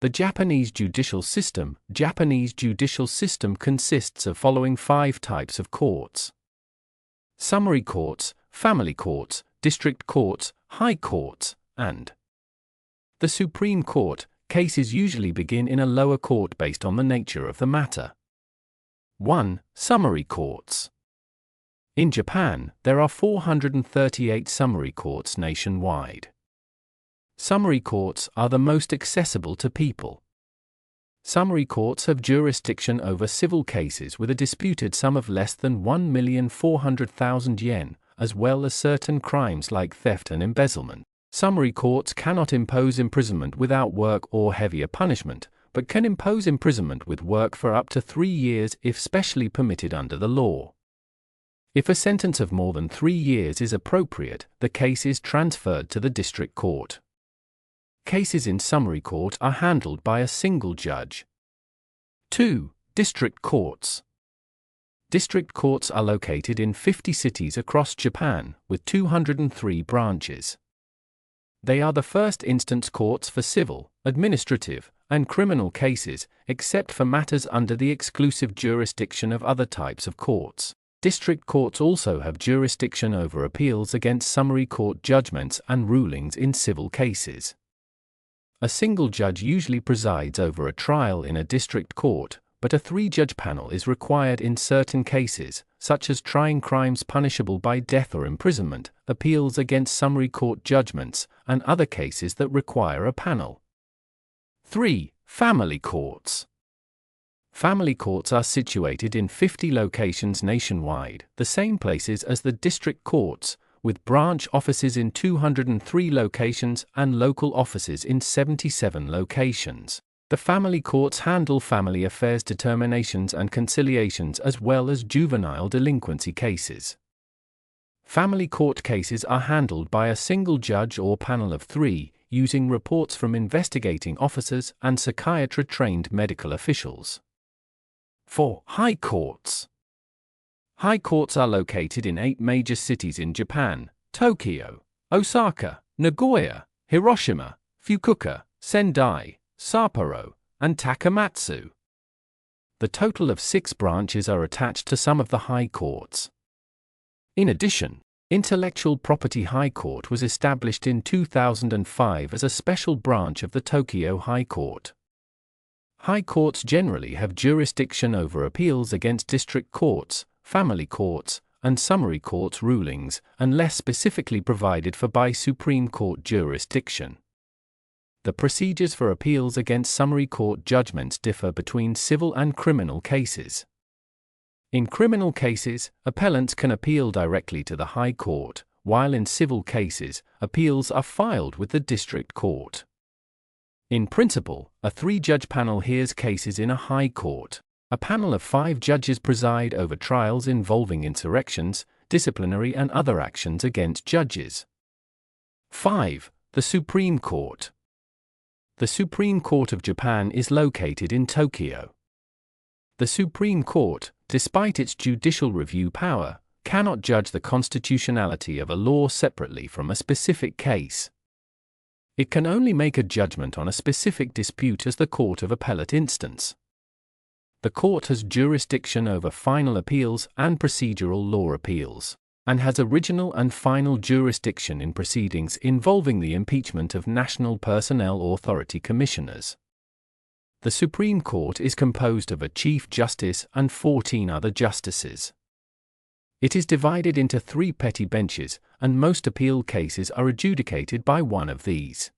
The Japanese judicial system. Japanese judicial system consists of following 5 types of courts: summary courts, family courts, district courts, high courts, and the Supreme Court. Cases usually begin in a lower court based on the nature of the matter. 1. Summary courts. In Japan, there are 438 summary courts nationwide. Summary courts are the most accessible to people. Summary courts have jurisdiction over civil cases with a disputed sum of less than 1,400,000 yen, as well as certain crimes like theft and embezzlement. Summary courts cannot impose imprisonment without work or heavier punishment, but can impose imprisonment with work for up to 3 years if specially permitted under the law. If a sentence of more than 3 years is appropriate, the case is transferred to the district court. Cases in summary court are handled by a single judge. 2. District courts. District courts are located in 50 cities across Japan, with 203 branches. They are the first instance courts for civil, administrative, and criminal cases, except for matters under the exclusive jurisdiction of other types of courts. District courts also have jurisdiction over appeals against summary court judgments and rulings in civil cases. A single judge usually presides over a trial in a district court, but a 3-judge panel is required in certain cases, such as trying crimes punishable by death or imprisonment, appeals against summary court judgments, and other cases that require a panel. 3. Family courts. Family courts are situated in 50 locations nationwide, the same places as the district courts, with branch offices in 203 locations and local offices in 77 locations. The family courts handle family affairs determinations and conciliations as well as juvenile delinquency cases. Family court cases are handled by a single judge or panel of 3, using reports from investigating officers and psychiatry-trained medical officials. 4. High courts. High courts are located in 8 major cities in Japan: Tokyo, Osaka, Nagoya, Hiroshima, Fukuoka, Sendai, Sapporo, and Takamatsu. The total of 6 branches are attached to some of the high courts. In addition, Intellectual Property High Court was established in 2005 as a special branch of the Tokyo High Court. High courts generally have jurisdiction over appeals against district courts, family courts, and summary courts rulings, unless specifically provided for by Supreme Court jurisdiction. The procedures for appeals against summary court judgments differ between civil and criminal cases. In criminal cases, appellants can appeal directly to the High Court, while in civil cases, appeals are filed with the district court. In principle, a 3-judge panel hears cases in a high court. A panel of 5 judges preside over trials involving insurrections, disciplinary and other actions against judges. 5. The Supreme Court. The Supreme Court of Japan is located in Tokyo. The Supreme Court, despite its judicial review power, cannot judge the constitutionality of a law separately from a specific case. It can only make a judgment on a specific dispute as the court of appellate instance. The court has jurisdiction over final appeals and procedural law appeals, and has original and final jurisdiction in proceedings involving the impeachment of National Personnel Authority commissioners. The Supreme Court is composed of a Chief Justice and 14 other justices. It is divided into 3 petty benches, and most appeal cases are adjudicated by one of these.